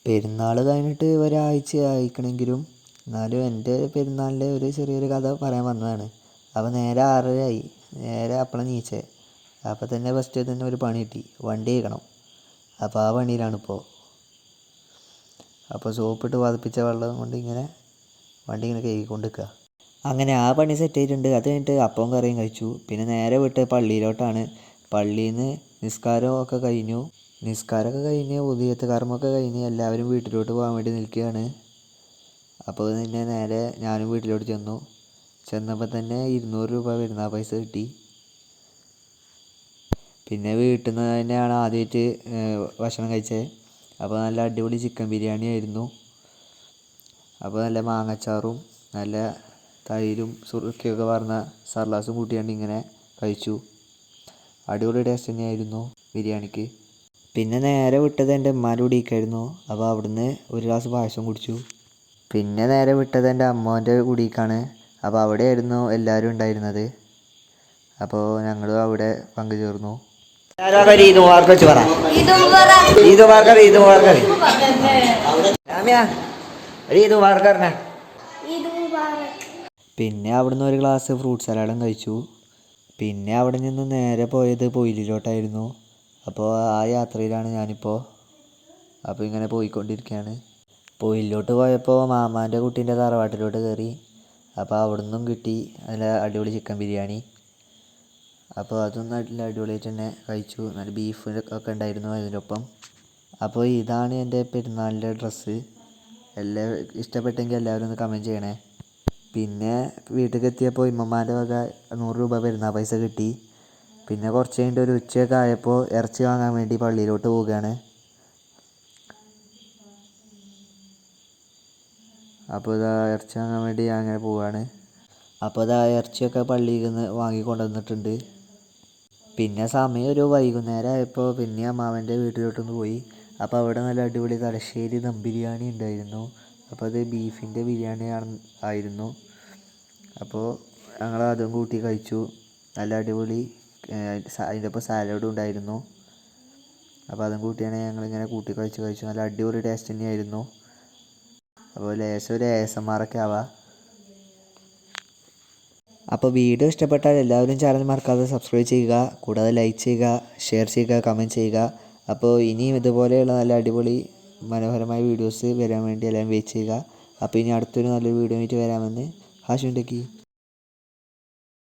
പെരുന്നാൾ കഴിഞ്ഞിട്ട് ഒരാഴ്ച ആയിക്കണമെങ്കിലും എന്നാലും എൻ്റെ പെരുന്നാളിൻ്റെ ഒരു ചെറിയൊരു കഥ പറയാൻ വന്നതാണ്. അപ്പോൾ നേരെ 6:30 നേരെ അപ്പളാണ് എണീച്ചത്. അപ്പോൾ തന്നെ ഫസ്റ്റ് തന്നെ ഒരു പണി കിട്ടി, വണ്ടി കഴുകണം. അപ്പോൾ ആ പണിയിലാണിപ്പോൾ. അപ്പോൾ സോപ്പിട്ട് പതപ്പിച്ച വെള്ളം കൊണ്ട് ഇങ്ങനെ വണ്ടി ഇങ്ങനെ കഴുകിക്കൊണ്ട് നിൽക്കുക. അങ്ങനെ ആ പണി സെറ്റ് ആയിട്ടുണ്ട്. അത് കഴിഞ്ഞിട്ട് അപ്പവും കറിയും കഴിച്ചു. പിന്നെ നേരെ വിട്ട് പള്ളിയിലോട്ടാണ്. പള്ളിയിൽ നിന്ന് നിസ്കാരമൊക്കെ കഴിഞ്ഞു. നിസ്കാരമൊക്കെ കഴിഞ്ഞ് ഉദിയത്ത് കർമ്മമൊക്കെ കഴിഞ്ഞ് എല്ലാവരും വീട്ടിലോട്ട് പോകാൻ വേണ്ടി നിൽക്കുകയാണ്. അപ്പോൾ തന്നെ നേരെ ഞാനും വീട്ടിലോട്ട് ചെന്നു. ചെന്നപ്പോൾ തന്നെ 200 രൂപ പെരുന്നാൾ പൈസ കിട്ടി. പിന്നെ വീട്ടിൽ നിന്ന് തന്നെയാണ് ആദ്യമായിട്ട് ഭക്ഷണം കഴിച്ചത്. അപ്പോൾ നല്ല അടിപൊളി ചിക്കൻ ബിരിയാണി ആയിരുന്നു. അപ്പോൾ നല്ല മാങ്ങച്ചാറും നല്ല തൈരും സുറുക്കിയൊക്കെ പറഞ്ഞ സർലാസും കൂട്ടിയാണ്ട് ഇങ്ങനെ കഴിച്ചു. അടിപൊളി ടേസ്റ്റ് തന്നെയായിരുന്നു ബിരിയാണിക്ക്. പിന്നെ നേരെ വിട്ടത് എൻ്റെ ഉമ്മാൻ്റെ കുടിക്കായിരുന്നു. അപ്പോൾ അവിടുന്ന് ഒരു ഗ്ലാസ് പായസം കുടിച്ചു. പിന്നെ നേരെ വിട്ടത് എൻ്റെ അമ്മോൻ്റെ കുടിക്കാണ്. അപ്പോൾ അവിടെയായിരുന്നു എല്ലാവരും ഉണ്ടായിരുന്നത്. അപ്പോൾ ഞങ്ങളും അവിടെ പങ്കുചേർന്നു. പിന്നെ അവിടുന്ന് ഒരു ഗ്ലാസ് ഫ്രൂട്ട് സലാഡും കഴിച്ചു. പിന്നെ അവിടെ നിന്ന് നേരെ പോയത് പൊയിലിലോട്ടായിരുന്നു. അപ്പോൾ ആ യാത്രയിലാണ് ഞാനിപ്പോൾ. അപ്പോൾ ഇങ്ങനെ പോയിക്കൊണ്ടിരിക്കുകയാണ്. പൊയിലിലോട്ട് പോയപ്പോൾ മാമാൻ്റെ കുട്ടീൻ്റെ തറവാട്ടിലോട്ട് കയറി. അപ്പോൾ അവിടെ നിന്നും കിട്ടി നല്ല അടിപൊളി ചിക്കൻ ബിരിയാണി. അപ്പോൾ അതും നല്ല അടിപൊളിയായിട്ട് തന്നെ കഴിച്ചു. നല്ല ബീഫ് ഒക്കെ ഉണ്ടായിരുന്നു അതിനൊപ്പം. അപ്പോൾ ഇതാണ് എൻ്റെ പെരുന്നാളിൻ്റെ ഡ്രസ്സ്. ഇഷ്ടപ്പെട്ടെങ്കിൽ എല്ലാവരും ഒന്ന് കമൻറ്റ് ചെയ്യണേ. പിന്നെ വീട്ടിലേക്ക് എത്തിയപ്പോൾ ഇമ്മമാൻ്റെ വക 100 രൂപ പെരുന്നാൾ പൈസ കിട്ടി. പിന്നെ കുറച്ച് കഴിഞ്ഞിട്ട് ഒരു ഉച്ചയൊക്കെ ആയപ്പോൾ ഇറച്ചി വാങ്ങാൻ വേണ്ടി പള്ളിയിലോട്ട് പോവുകയാണ്. അപ്പോൾ ഇതാ ഇറച്ചി വാങ്ങാൻ വേണ്ടി അങ്ങനെ പോവുകയാണ്. അപ്പോൾ ഇതാ ഇറച്ചിയൊക്കെ പള്ളിയിൽ നിന്ന് വാങ്ങിക്കൊണ്ട് വന്നിട്ടുണ്ട്. പിന്നെ സമയം ഒരു വൈകുന്നേരം ആയപ്പോൾ പിന്നെ അമ്മാവൻ്റെ വീട്ടിലോട്ടൊന്ന് പോയി. അപ്പോൾ അവിടെ നല്ല അടിപൊളി തലശ്ശേരി ദം ബിരിയാണി ഉണ്ടായിരുന്നു. അപ്പോൾ അത് ബീഫിൻ്റെ ബിരിയാണി ആയിരുന്നു. അപ്പോൾ ഞങ്ങൾ അതും കൂട്ടി കഴിച്ചു. നല്ല അടിപൊളി. അതിൻ്റെ ഒപ്പം സാലഡും ഉണ്ടായിരുന്നു. അപ്പോൾ അതും കൂട്ടിയാണ് ഞങ്ങളിങ്ങനെ കൂട്ടി കഴിച്ചു. നല്ല അടിപൊളി ടേസ്റ്റ് തന്നെയായിരുന്നു. അപ്പോൾ ലേശം ഒരു ASMR ഒക്കെ ആവാം. അപ്പോൾ വീഡിയോ ഇഷ്ടപ്പെട്ടാൽ എല്ലാവരും ചാനൽ മറക്കാതെ സബ്സ്ക്രൈബ് ചെയ്യുക. കൂടാതെ ലൈക്ക് ചെയ്യുക, ഷെയർ ചെയ്യുക, കമൻറ്റ് ചെയ്യുക. അപ്പോൾ ഇനിയും ഇതുപോലെയുള്ള നല്ല അടിപൊളി മനോഹരമായ വീഡിയോസ് വരാൻ വേണ്ടി എല്ലാവരും വെയിറ്റ് ചെയ്യുക. അപ്പോൾ ഇനി അടുത്തൊരു നല്ലൊരു വീഡിയോ ആയിട്ട് വരാമെന്ന് ഹാഷിം ടെക്കി.